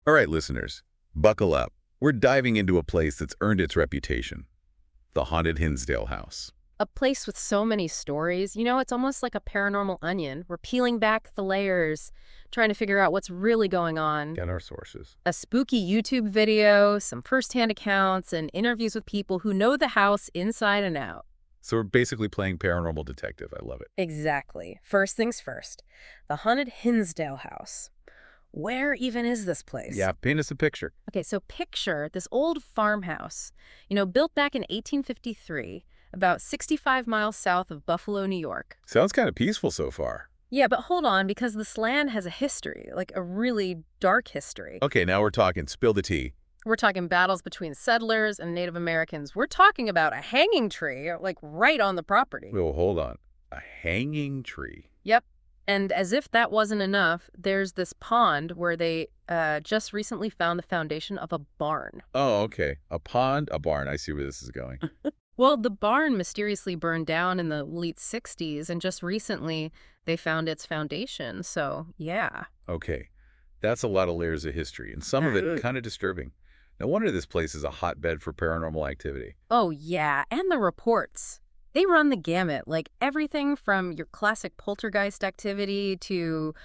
All right, listeners, buckle up. We're diving into a place that's earned its reputation, the haunted Hinsdale House. A place with so many stories. You know, it's almost like a paranormal onion. We're peeling back the layers, trying to figure out what's really going on. Get our sources. A spooky YouTube video, some firsthand accounts, and interviews with people who know the house inside and out. So we're basically playing paranormal detective. I love it. Exactly. First things first. The haunted Hinsdale House. Where even is this place? Yeah, paint us a picture. Okay, so picture this old farmhouse, built back in 1853, about 65 miles south of Buffalo, New York. Sounds kind of peaceful so far. Yeah, but hold on, because this land has a history, like a really dark history. Okay, now we're talking. Spill the tea. We're talking battles between settlers and Native Americans. We're talking about a hanging tree, like right on the property. Oh, hold on. A hanging tree. Yep. And as if that wasn't enough, there's this pond where they just recently found the foundation of a barn. Oh, okay. A pond, a barn. I see where this is going. Well, the barn mysteriously burned down in the late 60s, and just recently they found its foundation. So, yeah. Okay. That's a lot of layers of history, and some of it kind of disturbing. No wonder this place is a hotbed for paranormal activity. Oh, yeah. And the reports. They run the gamut, like everything from your classic poltergeist activity to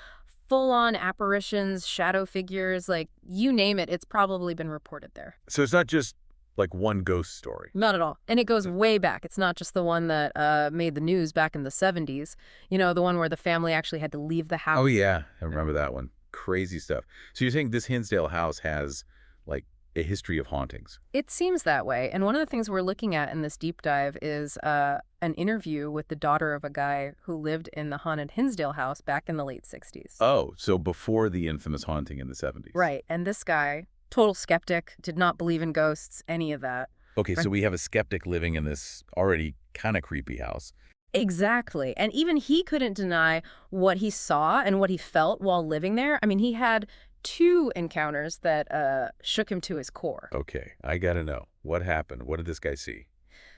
full-on apparitions, shadow figures, like you name it, it's probably been reported there. So it's not just like one ghost story. Not at all. And it goes way back. It's not just the one that made the news back in the 70s. The one where the family actually had to leave the house. Oh, yeah. I remember that one. Crazy stuff. So you're saying this Hinsdale house has, like, a history of hauntings? It seems that way. And one of the things we're looking at in this deep dive is an interview with the daughter of a guy who lived in the haunted Hinsdale house back in the late 60s. Oh, so before the infamous haunting in the 70s. Right. And this guy, total skeptic, did not believe in ghosts, any of that. Okay, so we have a skeptic living in this already kind of creepy house. Exactly. And even he couldn't deny what he saw and what he felt while living there. I mean, he had 2 encounters that shook him to his core. Okay, I gotta know. What happened? What did this guy see?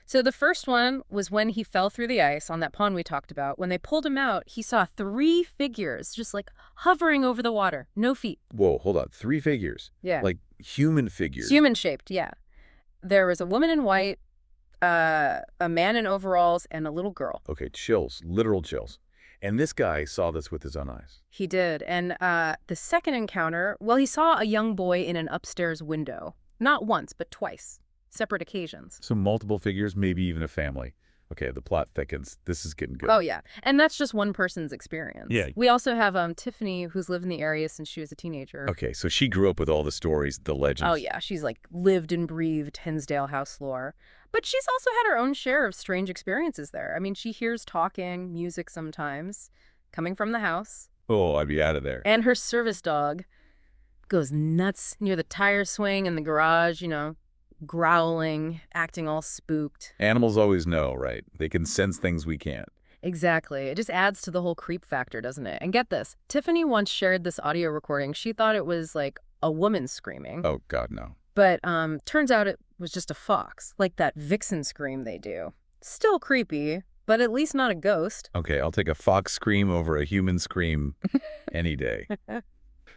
So the first one was when he fell through the ice on that pond we talked about. When they pulled him out, he saw 3 figures just like hovering over the water. No feet. Whoa, hold on. 3 figures? Yeah. Like human figures? Human-shaped, yeah. There was a woman in white, a man in overalls, and a little girl. Okay, chills. Literal chills. And this guy saw this with his own eyes. He did. And the second encounter, well, he saw a young boy in an upstairs window. Not once, but twice. Separate occasions. So multiple figures, maybe even a family. Okay, the plot thickens. This is getting good. Oh, yeah. And that's just one person's experience. Yeah. We also have Tiffany, who's lived in the area since she was a teenager. Okay, so she grew up with all the stories, the legends. Oh, yeah. She's like lived and breathed Hinsdale House lore. But she's also had her own share of strange experiences there. I mean, she hears talking, music sometimes, coming from the house. Oh, I'd be out of there. And her service dog goes nuts near the tire swing in the garage, growling, acting all spooked. Animals always know, right? They can sense things we can't. Exactly. It just adds to the whole creep factor, doesn't it? And get this, Tiffany once shared this audio recording. She thought it was like a woman screaming. Oh, God, no. But turns out it was just a fox, like that vixen scream they do. Still creepy, but at least not a ghost. Okay, I'll take a fox scream over a human scream any day.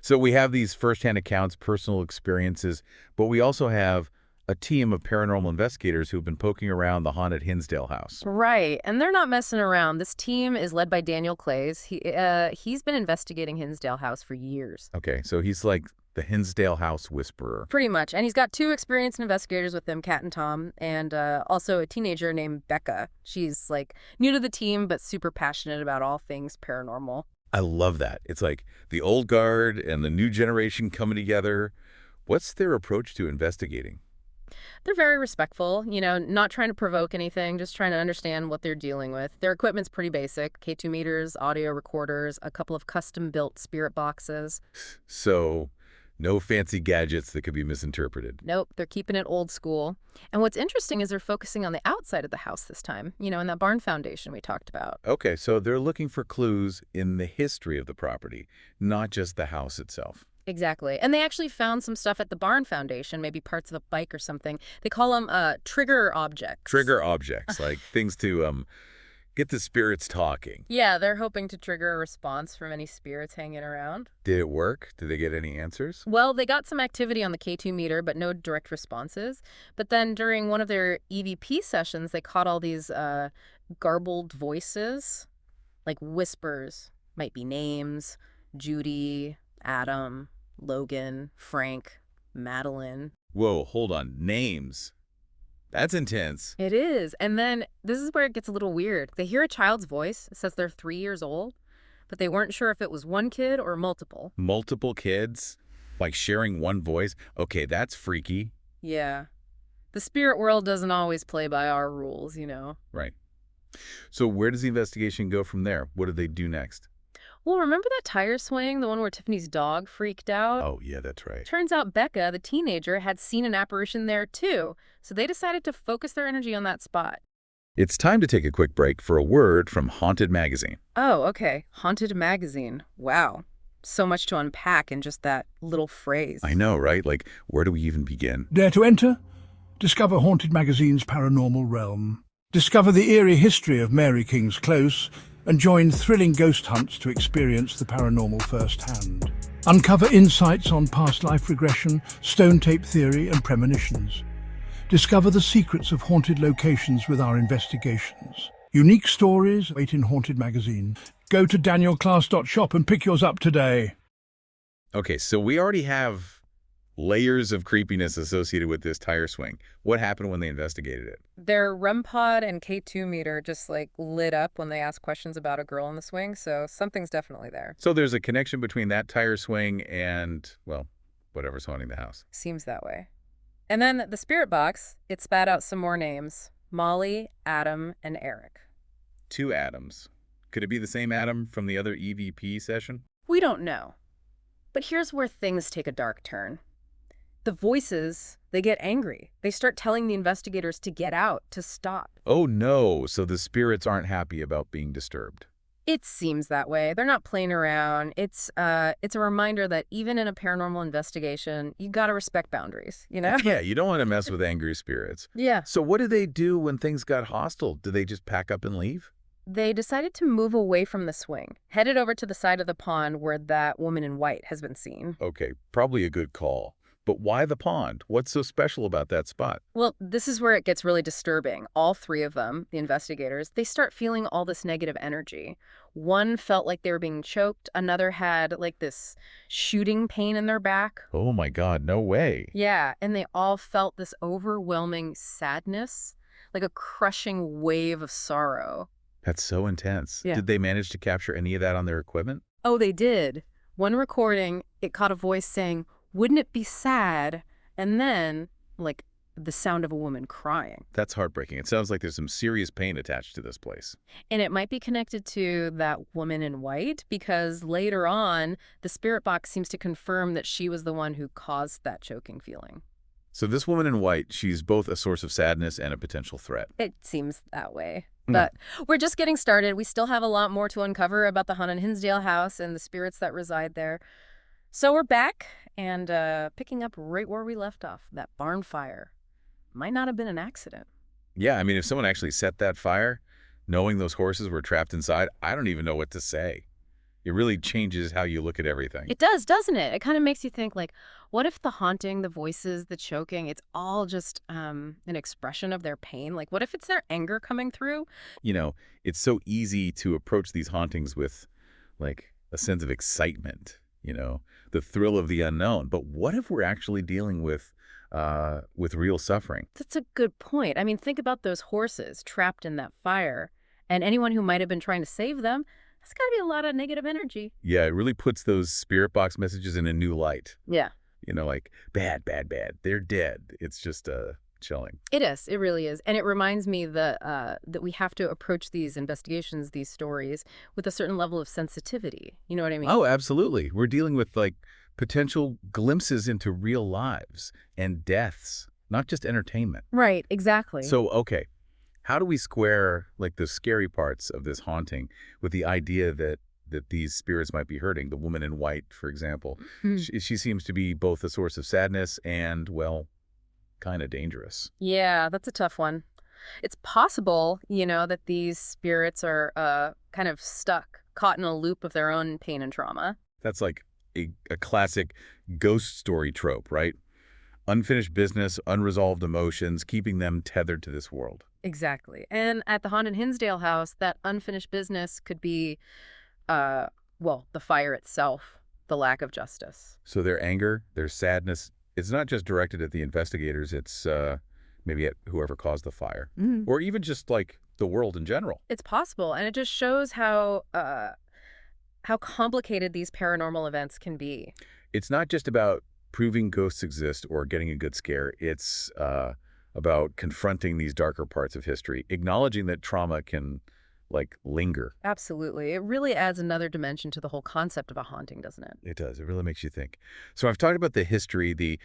So we have these firsthand accounts, personal experiences, but we also have a team of paranormal investigators who've been poking around the haunted Hinsdale house. Right, and they're not messing around. This team is led by Daniel Clays. He's been investigating Hinsdale House for years. Okay, so he's like the Hinsdale House whisperer. Pretty much, and he's got 2 experienced investigators with him, Kat and Tom, and also a teenager named Becca. She's like new to the team, but super passionate about all things paranormal. I love that. It's like the old guard and the new generation coming together. What's their approach to investigating? They're very respectful, not trying to provoke anything, just trying to understand what they're dealing with. Their equipment's pretty basic, K2 meters, audio recorders, a couple of custom-built spirit boxes. So no fancy gadgets that could be misinterpreted. Nope, they're keeping it old school. And what's interesting is they're focusing on the outside of the house this time, in that barn foundation we talked about. Okay, so they're looking for clues in the history of the property, not just the house itself. Exactly. And they actually found some stuff at the barn foundation, maybe parts of a bike or something. They call them trigger objects. Trigger objects, like things to Get the spirits talking. Yeah, they're hoping to trigger a response from any spirits hanging around. Did it work? Did they get any answers? Well, they got some activity on the K2 meter, but no direct responses. But then during one of their EVP sessions, they caught all these garbled voices, like whispers, might be names, Judy, Adam, Logan, Frank, Madeline. Whoa, hold on. Names. That's intense. It is. And then this is where it gets a little weird. They hear a child's voice. It says they're 3 years old, but they weren't sure if it was one kid or multiple. Multiple kids? Like sharing one voice? Okay, that's freaky. Yeah. The spirit world doesn't always play by our rules, you know. Right. So where does the investigation go from there? What do they do next? Well, remember that tire swing, the one where Tiffany's dog freaked out? Oh, yeah, that's right. Turns out Becca, the teenager, had seen an apparition there too, so they decided to focus their energy on that spot. It's time to take a quick break for a word from Haunted Magazine. Oh, okay. Haunted Magazine. Wow. So much to unpack in just that little phrase. I know, right? Like, where do we even begin? Dare to enter? Discover Haunted Magazine's paranormal realm. Discover the eerie history of Mary King's Close and join thrilling ghost hunts to experience the paranormal firsthand. Uncover insights on past life regression, stone tape theory and premonitions. Discover the secrets of haunted locations with our investigations. Unique stories wait in Haunted Magazine. Go to danielclass.shop and pick yours up today. Okay, so we already have layers of creepiness associated with this tire swing. What happened when they investigated it? Their REM pod and K2 meter just lit up when they asked questions about a girl on the swing, so something's definitely there. So there's a connection between that tire swing and, well, whatever's haunting the house. Seems that way. And then the spirit box, it spat out some more names. Molly, Adam, and Eric. 2 Adams. Could it be the same Adam from the other EVP session? We don't know. But here's where things take a dark turn. The voices, they get angry. They start telling the investigators to get out, to stop. Oh no, so the spirits aren't happy about being disturbed. It seems that way. They're not playing around. It's a reminder that even in a paranormal investigation, you gotta respect boundaries, you know? Yeah, you don't want to mess with angry spirits. Yeah. So what did they do when things got hostile? Did they just pack up and leave? They decided to move away from the swing, headed over to the side of the pond where that woman in white has been seen. Okay, probably a good call. But why the pond? What's so special about that spot? Well, this is where it gets really disturbing. All 3 of them, the investigators, they start feeling all this negative energy. One felt like they were being choked. Another had like this shooting pain in their back. Oh my God, no way. Yeah, and they all felt this overwhelming sadness, like a crushing wave of sorrow. That's so intense. Yeah. Did they manage to capture any of that on their equipment? Oh, they did. One recording, it caught a voice saying, "Wouldn't it be sad?" And then, like, the sound of a woman crying. That's heartbreaking. It sounds like there's some serious pain attached to this place. And it might be connected to that woman in white because later on, the spirit box seems to confirm that she was the one who caused that choking feeling. So this woman in white, she's both a source of sadness and a potential threat. It seems that way. Hmm. But we're just getting started. We still have a lot more to uncover about the haunted Hinsdale House and the spirits that reside there. So we're back and picking up right where we left off. That barn fire might not have been an accident. Yeah, I mean, if someone actually set that fire, knowing those horses were trapped inside, I don't even know what to say. It really changes how you look at everything. It does, doesn't it? It kind of makes you think, like, what if the haunting, the voices, the choking, it's all just an expression of their pain? Like, what if it's their anger coming through? You know, it's so easy to approach these hauntings with, like, a sense of excitement, you know, the thrill of the unknown. But what if we're actually dealing with real suffering? That's a good point. I mean, think about those horses trapped in that fire, and anyone who might have been trying to save them. That's got to be a lot of negative energy. Yeah, it really puts those spirit box messages in a new light. Yeah. You know, like, bad, bad, bad. They're dead. It's just chilling. It is. It really is. And it reminds me that we have to approach these investigations, these stories, with a certain level of sensitivity. You know what I mean? Oh, absolutely. We're dealing with, like, potential glimpses into real lives and deaths, not just entertainment. Right, exactly. So, okay, how do we square, like, the scary parts of this haunting with the idea that these spirits might be hurting? The woman in white, for example, she seems to be both a source of sadness and, well, kind of dangerous. Yeah, that's a tough one. It's possible, that these spirits are kind of stuck, caught in a loop of their own pain and trauma. That's like a classic ghost story trope, right? Unfinished business, unresolved emotions, keeping them tethered to this world. Exactly. And at the haunted Hinsdale house, that unfinished business could be, uh, well, the fire itself, the lack of justice. So their anger, their sadness, it's not just directed at the investigators, it's maybe at whoever caused the fire. Or even just like the world in general. It's possible, and it just shows how complicated these paranormal events can be. It's not just about proving ghosts exist or getting a good scare. It's about confronting these darker parts of history, acknowledging that trauma can, like, linger. Absolutely. It really adds another dimension to the whole concept of a haunting, doesn't it? It does. It really makes you think. So I've talked about the history, the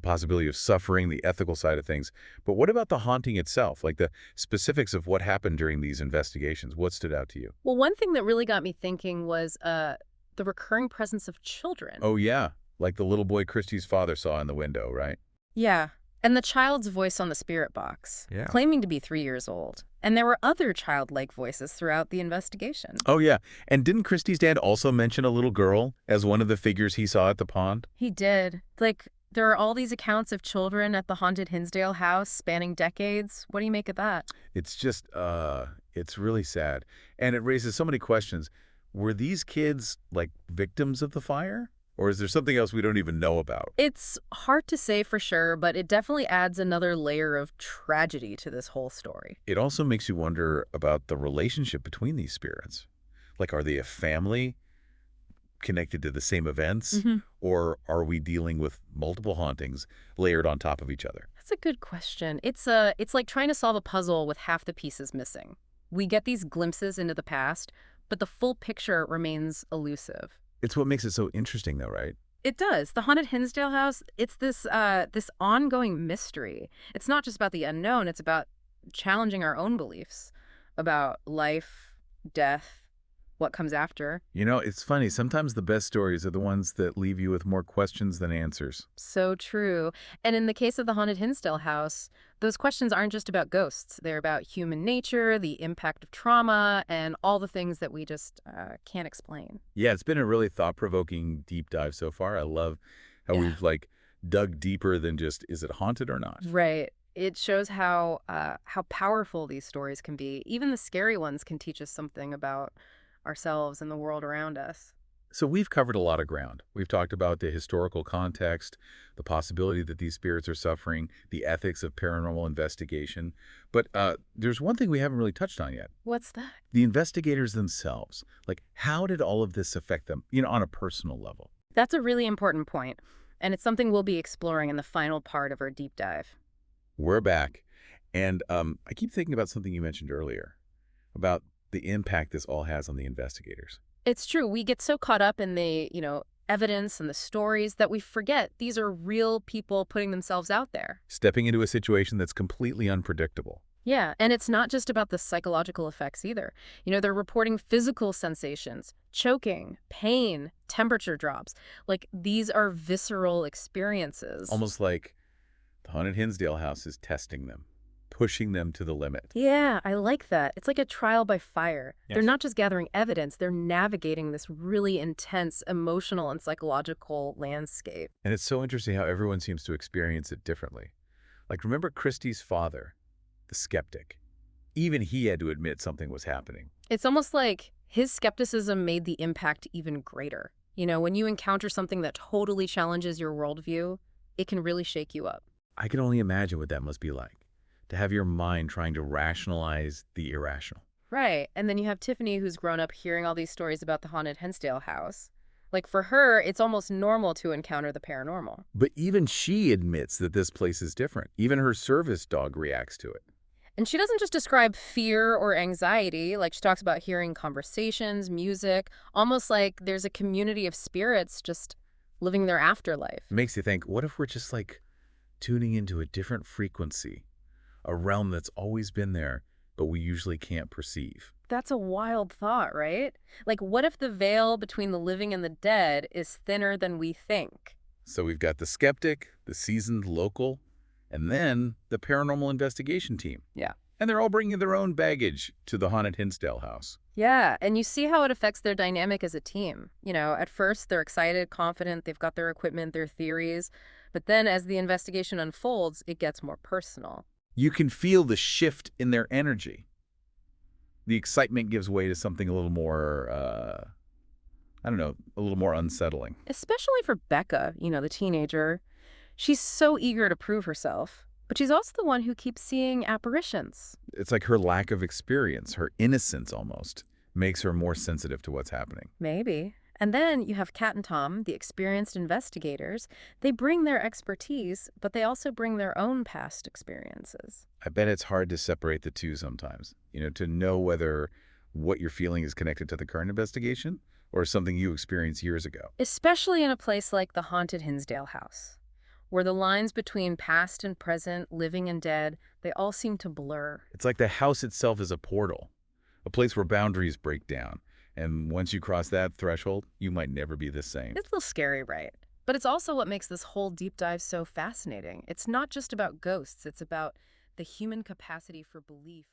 possibility of suffering, the ethical side of things. But what about the haunting itself? Like the specifics of what happened during these investigations? What stood out to you? Well, one thing that really got me thinking was the recurring presence of children. Oh, yeah. Like the little boy Christie's father saw in the window, right? Yeah. And the child's voice on the spirit box, Yeah. claiming to be 3 years old. And there were other childlike voices throughout the investigation. Oh, yeah. And didn't Christie's dad also mention a little girl as one of the figures he saw at the pond? He did. Like, there are all these accounts of children at the haunted Hinsdale house spanning decades. What do you make of that? It's just, it's really sad. And it raises so many questions. Were these kids, like, victims of the fire? Or is there something else we don't even know about? It's hard to say for sure, but it definitely adds another layer of tragedy to this whole story. It also makes you wonder about the relationship between these spirits. Like, are they a family connected to the same events? Or are we dealing with multiple hauntings layered on top of each other? That's a good question. It's like trying to solve a puzzle with half the pieces missing. We get these glimpses into the past, but the full picture remains elusive. It's what makes it so interesting, though, right? It does. The haunted Hinsdale house, it's this ongoing mystery. It's not just about the unknown, it's about challenging our own beliefs about life, death, what comes after. You know, it's funny. Sometimes the best stories are the ones that leave you with more questions than answers. So true. And in the case of the haunted Hinsdale house, those questions aren't just about ghosts. They're about human nature, the impact of trauma, and all the things that we just can't explain. Yeah, it's been a really thought-provoking deep dive so far. I love how Yeah. we've, like, dug deeper than just, is it haunted or not? Right. It shows how powerful these stories can be. Even the scary ones can teach us something about ourselves and the world around us. So we've covered a lot of ground. We've talked about the historical context, the possibility that these spirits are suffering, the ethics of paranormal investigation. But there's one thing we haven't really touched on yet. What's that? The investigators themselves. Like, how did all of this affect them, on a personal level? That's a really important point, and it's something we'll be exploring in the final part of our deep dive. We're back. And I keep thinking about something you mentioned earlier, about the impact this all has on the investigators. It's true. We get so caught up in the, evidence and the stories that we forget these are real people putting themselves out there. Stepping into a situation that's completely unpredictable. Yeah, and it's not just about the psychological effects either. They're reporting physical sensations, choking, pain, temperature drops. Like, these are visceral experiences. Almost like the haunted Hinsdale house is testing them, pushing them to the limit. Yeah, I like that. It's like a trial by fire. Yes. They're not just gathering evidence, they're navigating this really intense emotional and psychological landscape. And it's so interesting how everyone seems to experience it differently. Like, remember Christie's father, the skeptic? Even he had to admit something was happening. It's almost like his skepticism made the impact even greater. When you encounter something that totally challenges your worldview, it can really shake you up. I can only imagine what that must be like, to have your mind trying to rationalize the irrational. Right. And then you have Tiffany, who's grown up hearing all these stories about the haunted Hinsdale house. Like, for her, it's almost normal to encounter the paranormal. But even she admits that this place is different. Even her service dog reacts to it. And she doesn't just describe fear or anxiety. Like, she talks about hearing conversations, music, almost like there's a community of spirits just living their afterlife. It makes you think, what if we're just, like, tuning into a different frequency, a realm that's always been there, but we usually can't perceive? That's a wild thought, right? Like, what if the veil between the living and the dead is thinner than we think? So we've got the skeptic, the seasoned local, and then the paranormal investigation team. Yeah. And they're all bringing their own baggage to the haunted Hinsdale house. Yeah, and you see how it affects their dynamic as a team. At first they're excited, confident, they've got their equipment, their theories, but then as the investigation unfolds, it gets more personal. You can feel the shift in their energy. The excitement gives way to something a little more, I don't know, a little more unsettling. Especially for Becca, the teenager. She's so eager to prove herself, but she's also the one who keeps seeing apparitions. It's like her lack of experience, her innocence almost, makes her more sensitive to what's happening. Maybe. And then you have Kat and Tom, the experienced investigators. They bring their expertise, but they also bring their own past experiences. I bet it's hard to separate the two sometimes, to know whether what you're feeling is connected to the current investigation or something you experienced years ago. Especially in a place like the haunted Hinsdale House, where the lines between past and present, living and dead, they all seem to blur. It's like the house itself is a portal, a place where boundaries break down. And once you cross that threshold, you might never be the same. It's a little scary, right? But it's also what makes this whole deep dive so fascinating. It's not just about ghosts, it's about the human capacity for belief.